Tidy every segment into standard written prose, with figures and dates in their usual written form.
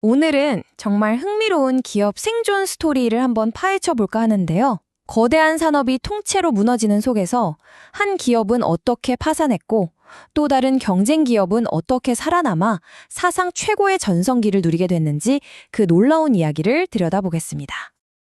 오늘은 정말 흥미로운 기업 생존 스토리를 한번 파헤쳐 볼까 하는데요. 거대한 산업이 통째로 무너지는 속에서 한 기업은 어떻게 파산했고 또 다른 경쟁 기업은 어떻게 살아남아 사상 최고의 전성기를 누리게 됐는지 그 놀라운 이야기를 들여다보겠습니다.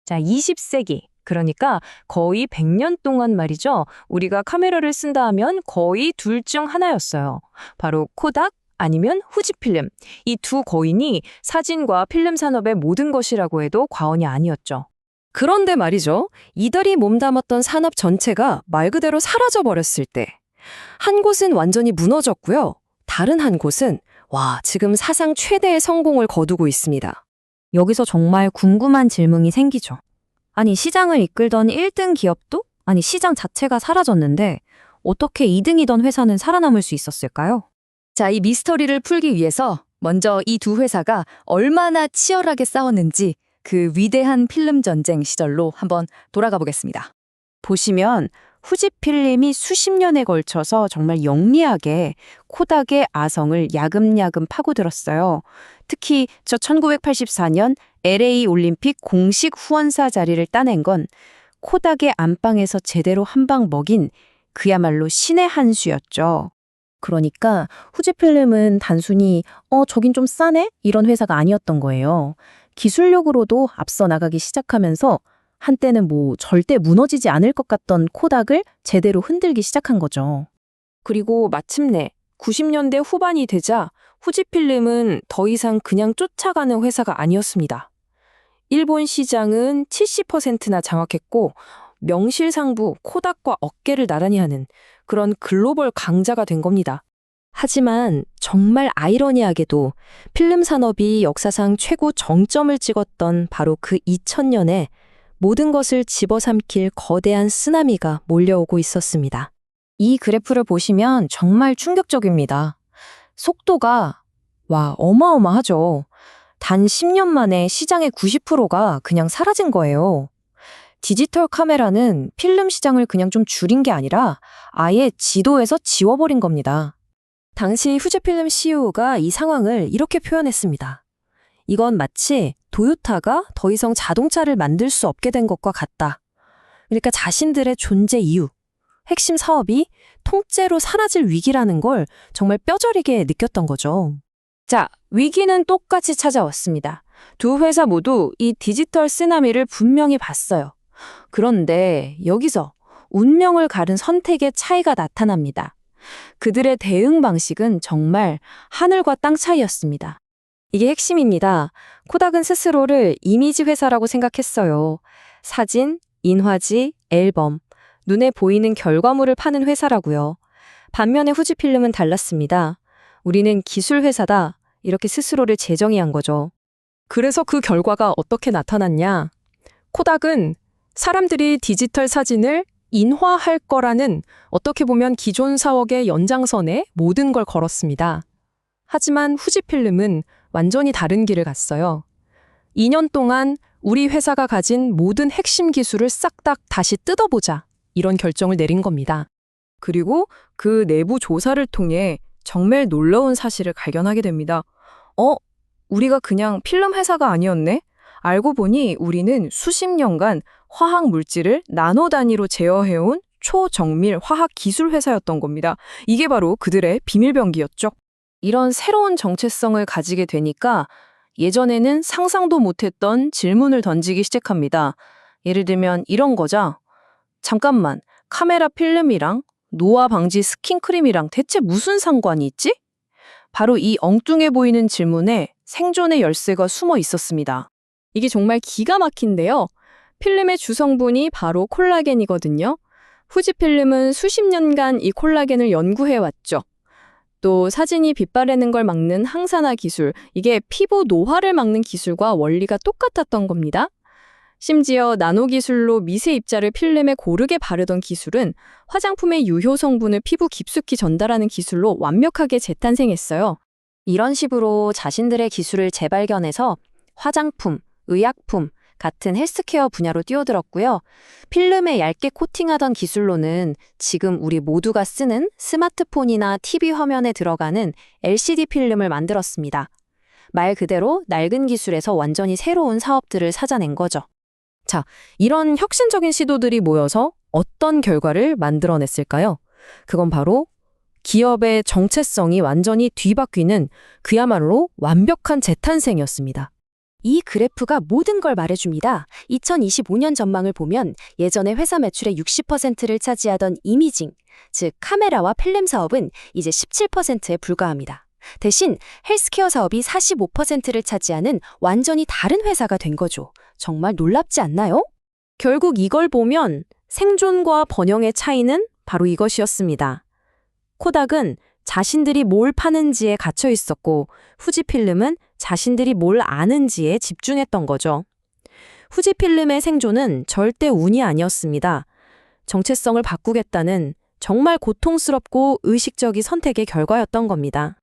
자, 20세기. 그러니까 거의 100년 동안 말이죠. 우리가 카메라를 쓴다 하면 거의 둘 중 하나였어요. 바로 코닥 아니면 후지필름. 이 두 거인이 사진과 필름 산업의 모든 것이라고 해도 과언이 아니었죠. 그런데 말이죠. 이들이 몸담았던 산업 전체가 말 그대로 사라져버렸을 때 한 곳은 완전히 무너졌고요. 다른 한 곳은 지금 사상 최대의 성공을 거두고 있습니다. 여기서 정말 궁금한 질문이 생기죠. 아니, 시장을 이끌던 1등 기업도? 아니, 시장 자체가 사라졌는데 어떻게 2등이던 회사는 살아남을 수 있었을까요? 자, 이 미스터리를 풀기 위해서 먼저 이 두 회사가 얼마나 치열하게 싸웠는지 그 위대한 필름 전쟁 시절로 한번 돌아가 보겠습니다. 보시면 후지필름이 수십 년에 걸쳐서 정말 영리하게 코닥의 아성을 야금야금 파고들었어요. 특히 저 1984년 LA 올림픽 공식 후원사 자리를 따낸 건 코닥의 안방에서 제대로 한 방 먹인 그야말로 신의 한 수였죠. 그러니까 후지필름은 단순히 저긴 좀 싸네? 이런 회사가 아니었던 거예요. 기술력으로도 앞서 나가기 시작하면서 한때는 절대 무너지지 않을 것 같던 코닥을 제대로 흔들기 시작한 거죠. 그리고 마침내 90년대 후반이 되자 후지필름은 더 이상 그냥 쫓아가는 회사가 아니었습니다. 일본 시장은 70%나 장악했고 명실상부 코닥과 어깨를 나란히 하는 그런 글로벌 강자가 된 겁니다. 하지만 정말 아이러니하게도 필름 산업이 역사상 최고 정점을 찍었던 바로 그 2000년에 모든 것을 집어삼킬 거대한 쓰나미가 몰려오고 있었습니다. 이 그래프를 보시면 정말 충격적입니다. 속도가 어마어마하죠. 단 10년 만에 시장의 90%가 그냥 사라진 거예요. 디지털 카메라는 필름 시장을 그냥 좀 줄인 게 아니라 아예 지도에서 지워버린 겁니다. 당시 후지필름 CEO가 이 상황을 이렇게 표현했습니다. 이건 마치 도요타가 더 이상 자동차를 만들 수 없게 된 것과 같다. 그러니까 자신들의 존재 이유, 핵심 사업이 통째로 사라질 위기라는 걸 정말 뼈저리게 느꼈던 거죠. 자, 위기는 똑같이 찾아왔습니다. 두 회사 모두 이 디지털 쓰나미를 분명히 봤어요. 그런데 여기서 운명을 가른 선택의 차이가 나타납니다. 그들의 대응 방식은 정말 하늘과 땅 차이였습니다. 이게 핵심입니다. 코닥은 스스로를 이미지 회사라고 생각했어요. 사진, 인화지, 앨범, 눈에 보이는 결과물을 파는 회사라고요. 반면에 후지필름은 달랐습니다. 우리는 기술 회사다. 이렇게 스스로를 재정의한 거죠. 그래서 그 결과가 어떻게 나타났냐? 코닥은 사람들이 디지털 사진을 인화할 거라는 어떻게 보면 기존 사업의 연장선에 모든 걸 걸었습니다. 하지만 후지필름은 완전히 다른 길을 갔어요. 2년 동안 우리 회사가 가진 모든 핵심 기술을 싹 다 다시 뜯어보자. 이런 결정을 내린 겁니다. 그리고 그 내부 조사를 통해 정말 놀라운 사실을 발견하게 됩니다. 우리가 그냥 필름 회사가 아니었네? 알고 보니 우리는 수십 년간 화학 물질을 나노 단위로 제어해온 초정밀 화학 기술 회사였던 겁니다. 이게 바로 그들의 비밀병기였죠. 이런 새로운 정체성을 가지게 되니까 예전에는 상상도 못했던 질문을 던지기 시작합니다. 예를 들면 이런 거죠. 잠깐만, 카메라 필름이랑 노화 방지 스킨크림이랑 대체 무슨 상관이 있지? 바로 이 엉뚱해 보이는 질문에 생존의 열쇠가 숨어 있었습니다. 이게 정말 기가 막힌데요. 필름의 주성분이 바로 콜라겐이거든요. 후지필름은 수십 년간 이 콜라겐을 연구해왔죠. 또 사진이 빛바래는 걸 막는 항산화 기술, 이게 피부 노화를 막는 기술과 원리가 똑같았던 겁니다. 심지어 나노 기술로 미세 입자를 필름에 고르게 바르던 기술은 화장품의 유효 성분을 피부 깊숙이 전달하는 기술로 완벽하게 재탄생했어요. 이런 식으로 자신들의 기술을 재발견해서 화장품, 의약품 같은 헬스케어 분야로 뛰어들었고요. 필름에 얇게 코팅하던 기술로는 지금 우리 모두가 쓰는 스마트폰이나 TV 화면에 들어가는 LCD 필름을 만들었습니다. 말 그대로 낡은 기술에서 완전히 새로운 사업들을 찾아낸 거죠. 자, 이런 혁신적인 시도들이 모여서 어떤 결과를 만들어냈을까요? 그건 바로 기업의 정체성이 완전히 뒤바뀌는 그야말로 완벽한 재탄생이었습니다. 이 그래프가 모든 걸 말해줍니다. 2025년 전망을 보면 예전에 회사 매출의 60%를 차지하던 이미징, 즉 카메라와 필름 사업은 이제 17%에 불과합니다. 대신 헬스케어 사업이 45%를 차지하는 완전히 다른 회사가 된 거죠. 정말 놀랍지 않나요? 결국 이걸 보면 생존과 번영의 차이는 바로 이것이었습니다. 코닥은 자신들이 뭘 파는지에 갇혀 있었고 후지필름은 자신들이 뭘 아는지에 집중했던 거죠. 후지필름의 생존은 절대 운이 아니었습니다. 정체성을 바꾸겠다는 정말 고통스럽고 의식적인 선택의 결과였던 겁니다.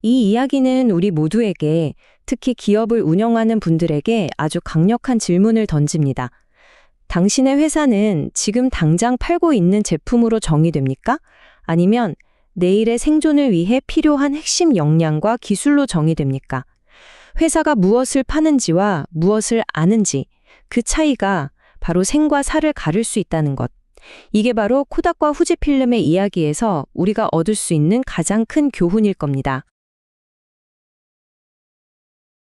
이 이야기는 우리 모두에게, 특히 기업을 운영하는 분들에게 아주 강력한 질문을 던집니다. 당신의 회사는 지금 당장 팔고 있는 제품으로 정의됩니까? 아니면 내일의 생존을 위해 필요한 핵심 역량과 기술로 정의됩니까? 회사가 무엇을 파는지와 무엇을 아는지, 그 차이가 바로 생과 사를 가를 수 있다는 것. 이게 바로 코닥과 후지필름의 이야기에서 우리가 얻을 수 있는 가장 큰 교훈일 겁니다.